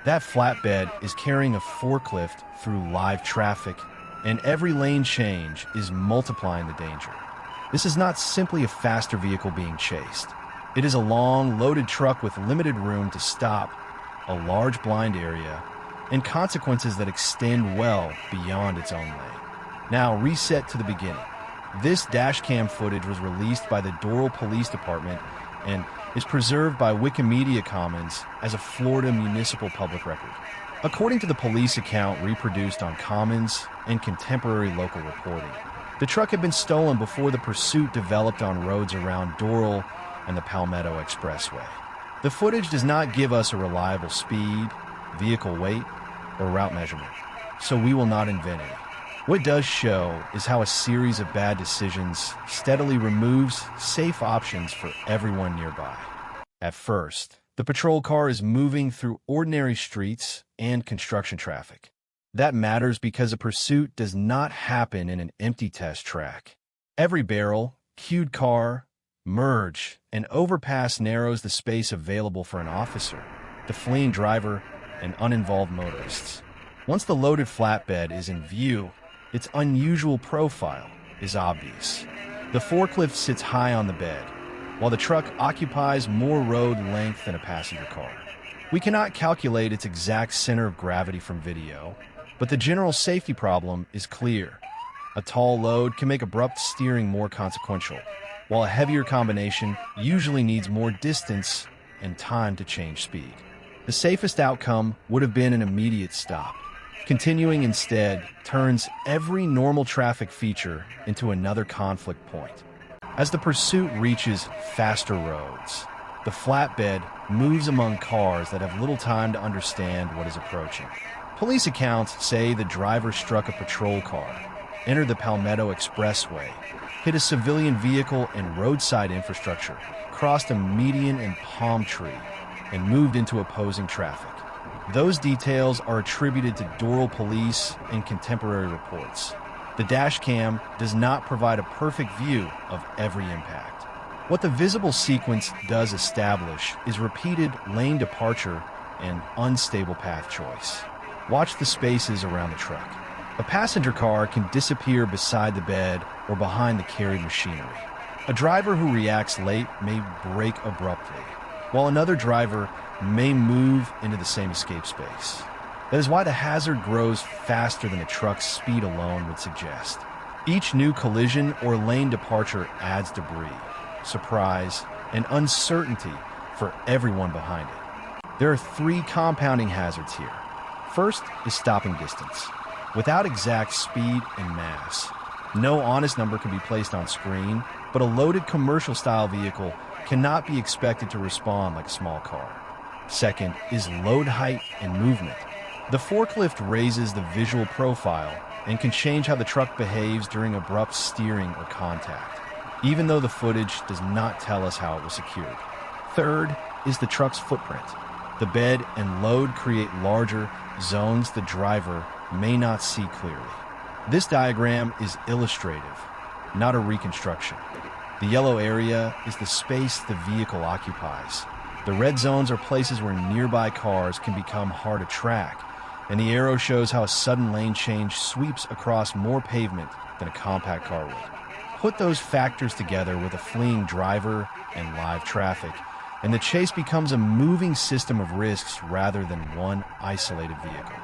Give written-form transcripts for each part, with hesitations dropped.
That flatbed is carrying a forklift through live traffic, and every lane change is multiplying the danger. This is not simply a faster vehicle being chased. It is a long, loaded truck with limited room to stop, a large blind area, and consequences that extend well beyond its own lane. Now, reset to the beginning. This dashcam footage was released by the Doral Police Department and is preserved by Wikimedia Commons as a Florida municipal public record. According to the police account reproduced on Commons and contemporary local reporting, the truck had been stolen before the pursuit developed on roads around Doral and the Palmetto Expressway. The footage does not give us a reliable speed, vehicle weight, or route measurement, so we will not invent any. What does show is how a series of bad decisions steadily removes safe options for everyone nearby. At first, the patrol car is moving through ordinary streets and construction traffic. That matters because a pursuit does not happen in an empty test track. Every barrel, queued car, merge, and overpass narrows the space available for an officer, the fleeing driver, and uninvolved motorists. Once the loaded flatbed is in view, its unusual profile is obvious. The forklift sits high on the bed, while the truck occupies more road length than a passenger car. We cannot calculate its exact center of gravity from video, but the general safety problem is clear. A tall load can make abrupt steering more consequential, while a heavier combination usually needs more distance and time to change speed. The safest outcome would have been an immediate stop. Continuing instead turns every normal traffic feature into another conflict point. As the pursuit reaches faster roads, the flatbed moves among cars that have little time to understand what is approaching. Police accounts say the driver struck a patrol car, entered the Palmetto Expressway, hit a civilian vehicle and roadside infrastructure, crossed a median and palm tree, and moved into opposing traffic. Those details are attributed to Doral Police and contemporary reports. The dashcam does not provide a perfect view of every impact. What the visible sequence does establish is repeated lane departure and unstable path choice. Watch the spaces around the truck. A passenger car can disappear beside the bed or behind the carried machinery. A driver who reacts late may brake abruptly, while another driver may move into the same escape space. That is why the hazard grows faster than the truck's speed alone would suggest. Each new collision or lane departure adds debris, surprise, and uncertainty for everyone behind it. There are three compounding hazards here. First is stopping distance. Without exact speed and mass, no honest number can be placed on screen, but a loaded commercial-style vehicle cannot be expected to respond like a small car. Second is load height and movement. The forklift raises the visual profile and can change how the truck behaves during abrupt steering or contact, even though the footage does not tell us how it was secured. Third is the truck's footprint. The bed and load create larger zones the driver may not see clearly. This diagram is illustrative, not a reconstruction. The yellow area is the space the vehicle occupies. The red zones are places where nearby cars can become hard to track, and the arrow shows how a sudden lane change sweeps across more pavement than a compact car would. Put those factors together with a fleeing driver and live traffic, and the chase becomes a moving system of risks rather than one isolated vehicle.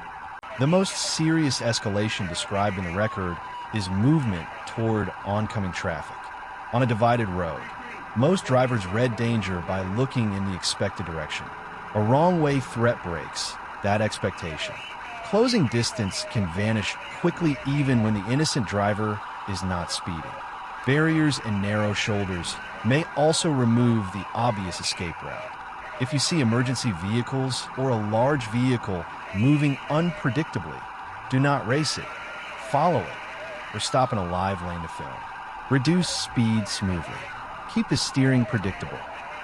The most serious escalation described in the record is movement toward oncoming traffic. On a divided road, most drivers read danger by looking in the expected direction. A wrong-way threat breaks that expectation. Closing distance can vanish quickly even when the innocent driver is not speeding. Barriers and narrow shoulders may also remove the obvious escape route. If you see emergency vehicles or a large vehicle moving unpredictably, do not race it, follow it, or stop in a live lane to film. Reduce speed smoothly. Keep the steering predictable.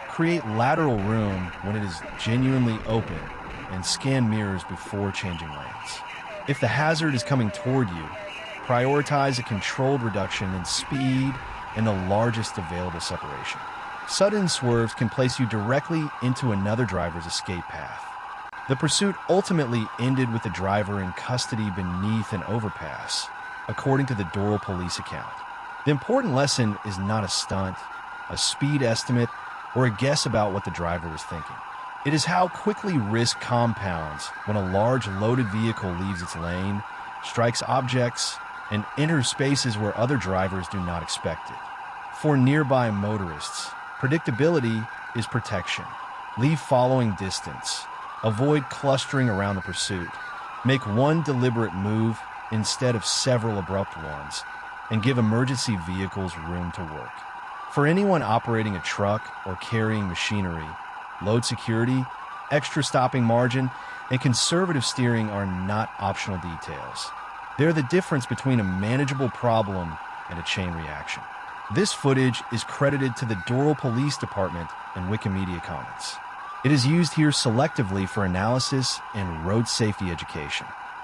Create lateral room when it is genuinely open, and scan mirrors before changing lanes. If the hazard is coming toward you, prioritize a controlled reduction in speed and the largest available separation. Sudden swerves can place you directly into another driver's escape path. The pursuit ultimately ended with the driver in custody beneath an overpass, according to the Doral Police account. The important lesson is not a stunt, a speed estimate, or a guess about what the driver was thinking. It is how quickly risk compounds when a large loaded vehicle leaves its lane, strikes objects, and enters spaces where other drivers do not expect it. For nearby motorists, predictability is protection. Leave following distance. Avoid clustering around the pursuit. Make one deliberate move instead of several abrupt ones, and give emergency vehicles room to work. For anyone operating a truck or carrying machinery, load security, extra stopping margin, and conservative steering are not optional details. They're the difference between a manageable problem and a chain reaction. This footage is credited to the Doral Police Department and Wikimedia Commons. It is used here selectively for analysis and road safety education.